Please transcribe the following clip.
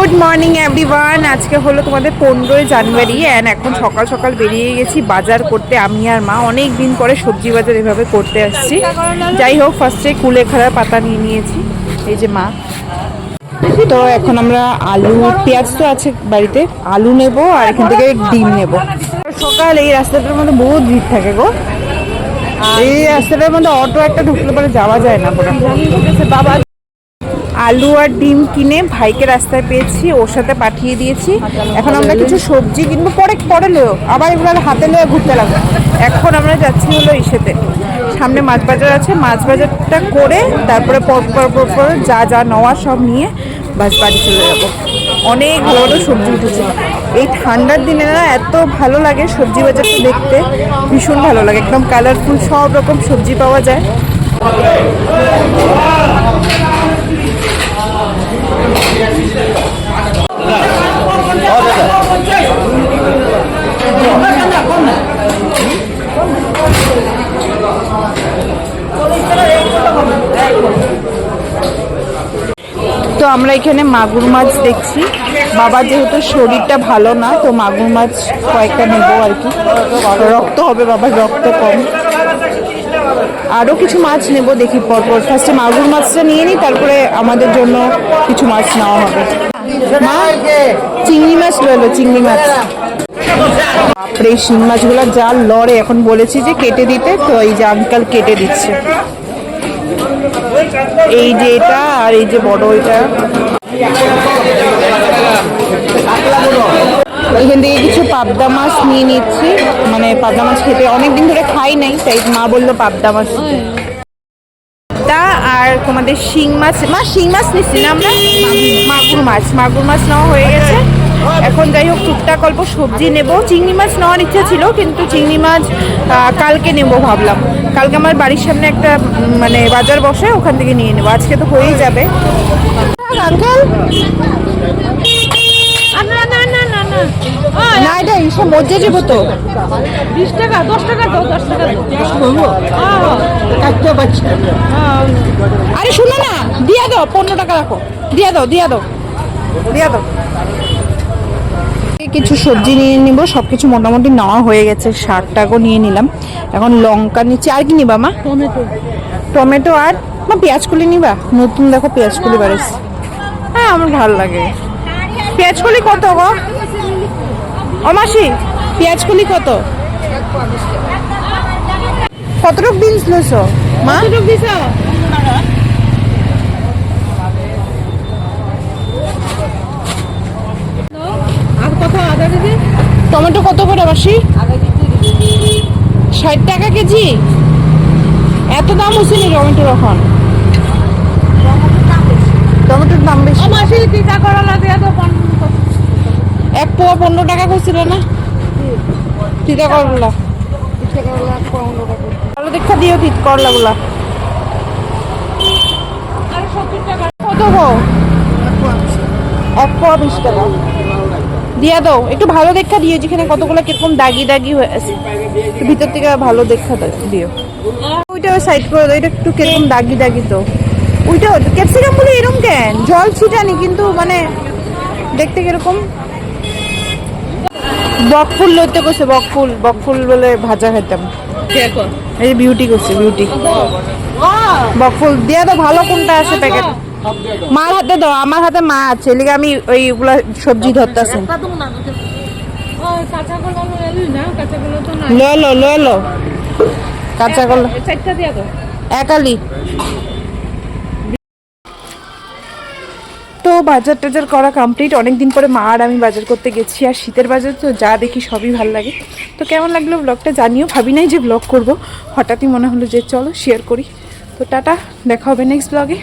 Good morning everyone. আজকে হলো তোমাদের 15ই জানুয়ারি অ্যান্ড এখন সকাল সকাল বেরিয়ে গেছি বাজার করতে। আমি আর মা অনেক দিন পরে সবজি বাজার এভাবে করতে আসছি। যাই হোক, ফার্স্টে কুলেখাড়ার পাতা নিয়ে নিয়েছি, এই যে মা। তো এখন আমরা আলু, পেঁয়াজ তো আছে বাড়িতে, আলু নেব আর এখান থেকে ডিম নেব। সকাল এই রাস্তাটার মধ্যে বহুত ভিড় থাকে গো। এই রাস্তাটার মধ্যে অটো একটা ঢুকলে পরে যাওয়া যায় না। বাবা আলু আর ডিম কিনে ভাইকে রাস্তায় পেয়েছি, ওর সাথে পাঠিয়ে দিয়েছি। এখন আমরা কিছু সবজি কিনবো, পরে লেও আবার এগুলো হাতে নিয়ে ঘুরতে লাগবে। এখন আমরা যাচ্ছি হলো ইসেতে, সামনে মাছ বাজার আছে, মাছ বাজারটা করে তারপরে পর যা যা নেওয়া সব নিয়ে বাস বাড়ি চলে যাবো। অনেক ভালো ভালো সবজি উঠেছে এই ঠান্ডার দিনে না, এত ভালো লাগে সবজি বাজারটা দেখতে, ভীষণ ভালো লাগে। একদম কালারফুল সব রকম সবজি পাওয়া যায়। তো আমরা এখানে মাগুর মাছ দেখছি। বাবা যেহেতু শরীরটা ভালো না, তো মাগুর মাছ কয়েকটা নেবো আর কি, রক্ত হবে, বাবার রক্ত কম। আরও কিছু মাছ নেব, দেখি পরপর। ফার্স্টে মাগুর মাছটা নিয়ে নিই, তারপরে আমাদের জন্য কিছু মাছ নেওয়া হবে। মা চিংড়ি মাছ রইলো, চিংড়ি মাছ। বাপরে এই শিং মাছগুলো যা লড়ে, এখন বলেছি যে কেটে দিতে, তো এই যে আঙ্কাল কেটে দিচ্ছে। এই যে এটা আর এই যে বড় এটা। এখান থেকে কিছু পাবদা মাছ নিয়ে নিচ্ছি, মানে পাবদা মাছ খেতে অনেকদিন ধরে খাই নাই, তাই মা বললো পাবদা মাছ তা। আর তোমাদের শিং মাছ, মা শিং মাছ নিচ্ছি না আমরা, মাগুর মাছ নেওয়া হয়ে গেছে। এখন যাই হোক টুকটাক অল্প সবজি নেব। চিংড়ি মাছ নেওয়ার ইচ্ছা ছিল, কিন্তু চিংড়ি মাছ কালকে নেব ভাবলাম। কালকে আমার বাড়ির সামনে একটা মানে বাজার বসে, ওখান থেকে নিয়ে নেবো, আজকে তো হয়েই যাবে। আঙ্কেল না, এটা এইসব মজ্জা যাবো তো। 20 টাকা 10 টাকা দাও, 10 টাকা আরে শুনো না, দিয়া দাও, 15 টাকা রাখো, দিয়া দাও। কিছু সবজি নিয়ে নিব, সবকিছু মোটামুটি নেওয়া হয়ে গেছে। 60 টাকাও নিয়ে নিলাম। এখন লঙ্কা নিচ্ছি। আর কি নিবা মা? টমেটো আর মা পেঁয়াজকলি নিবা? নতুন দেখো পেঁয়াজকলি বাড়িছে। হ্যাঁ, আমার ভালো লাগে। পেঁয়াজকলি কত গো ও মাসি? পেঁয়াজকলি কত? কতটুক বিনস লইছো মা? টমেটো কত করে মাসি? 60 টাকা কেজি। এত দাম হচ্ছে নি টমেটোর এখন? টমেটোর দাম বেশি। এক পোয়া 15 টাকা করছিল না? তিতা করলা ভালো দেখা দিও, তিত করলা গুলা কত গো? 1 পোয়া 20 টাকা দিয়া দাও। একটু ভালো দেখা দিও, যেখানে কতগুলো কিরকম দাগি হয়ে আছে, ভিতর থেকে ভালো দেখা দিও। ওইটা সাইড করে দাও, এটা একটু কিরকম দাগি তো। ওইটা ক্যাপসিকাম বলে এরকম কেন জল ছিটানি, কিন্তু মানে দেখতে কিরকম। বকফুল লইতে কইছে, বকফুল বলে ভাজা খাইতাম। এই বিউটি করছে, বিউটি বকফুল দিয়া দাও। ভালো কোনটা আছে প্যাকেট? মার হাতে দাও, আমার হাতে মা আছে, এলিগে আমি ওইগুলা সবজি ধরতেছি। লো কাঁচা কলা একালি। তো বাজার টাজার করা কমপ্লিট। অনেকদিন পরে মা আর আমি বাজার করতে গেছি, আর শীতের বাজার তো যা দেখি সবই ভালো লাগে। তো কেমন লাগলো ব্লগটা জানিও। ভাবি নাই যে ব্লগ করব, হঠাৎই মনে হলো যে চলো শেয়ার করি। তো টাটা, দেখা হবে নেক্সট ব্লগে।